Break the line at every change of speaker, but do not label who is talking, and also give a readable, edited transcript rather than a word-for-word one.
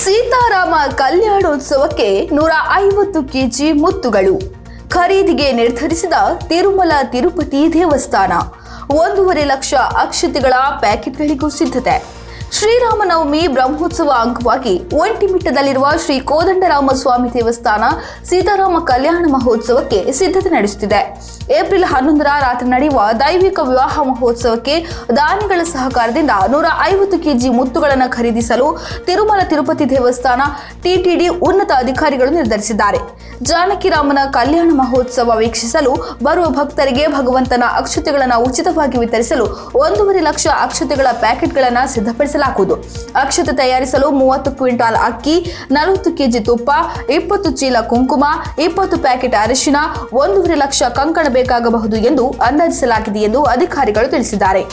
Seetharama ಕಲ್ಯಾಣೋತ್ಸವಕ್ಕೆ 150 KG ಮುತ್ತುಗಳು ಖರೀದಿಗೆ ನಿರ್ಧರಿಸಿದ ತಿರುಮಲ ತಿರುಪತಿ ದೇವಸ್ಥಾನ. 1.5 ಲಕ್ಷ ಅಕ್ಷತೆಗಳ ಪ್ಯಾಕೆಟ್ಗಳಿಗೂ ಸಿದ್ಧತೆ. ಶ್ರೀರಾಮನವಮಿ ಬ್ರಹ್ಮೋತ್ಸವ ಅಂಗವಾಗಿ ಒಂಟಿಮಿಟ್ಟದಲ್ಲಿರುವ ಶ್ರೀ ಕೋದಂಡರಾಮಸ್ವಾಮಿ ದೇವಸ್ಥಾನ ಸೀತಾರಾಮ ಕಲ್ಯಾಣ ಮಹೋತ್ಸವಕ್ಕೆ ಸಿದ್ಧತೆ ನಡೆಸುತ್ತಿದೆ. ಏಪ್ರಿಲ್ 11ರ ರಾತ್ರಿ ನಡೆಯುವ ದೈವಿಕ ವಿವಾಹ ಮಹೋತ್ಸವಕ್ಕೆ ದಾನಿಗಳ ಸಹಕಾರದಿಂದ 150 ಕೆಜಿ ಮುತ್ತುಗಳನ್ನು ಖರೀದಿಸಲು ತಿರುಮಲ ತಿರುಪತಿ ದೇವಸ್ಥಾನ ಟಿಟಿಡಿ ಉನ್ನತ ಅಧಿಕಾರಿಗಳು ನಿರ್ಧರಿಸಿದ್ದಾರೆ. ಜಾನಕಿರಾಮನ ಕಲ್ಯಾಣ ಮಹೋತ್ಸವ ವೀಕ್ಷಿಸಲು ಬರುವ ಭಕ್ತರಿಗೆ ಭಗವಂತನ ಅಕ್ಷತೆಗಳನ್ನು ಉಚಿತವಾಗಿ ವಿತರಿಸಲು 1.5 ಲಕ್ಷ ಅಕ್ಷತೆಗಳ ಪ್ಯಾಕೆಟ್ಗಳನ್ನು ಸಿದ್ಧಪಡಿಸಲಾಗುವುದು. ಅಕ್ಷತೆ ತಯಾರಿಸಲು 30 ಕ್ವಿಂಟಾಲ್ ಅಕ್ಕಿ, 40 ಕೆಜಿ ತುಪ್ಪ, 20 ಚೀಲ ಕುಂಕುಮ, 20 ಪ್ಯಾಕೆಟ್ ಅರಿಶಿನ, 1.5 ಲಕ್ಷ ಕಂಕಣ ಬೇಕಾಗಬಹುದು ಎಂದು ಅಂದಾಜಿಸಲಾಗಿದೆ ಎಂದು ಅಧಿಕಾರಿಗಳು ತಿಳಿಸಿದ್ದಾರೆ.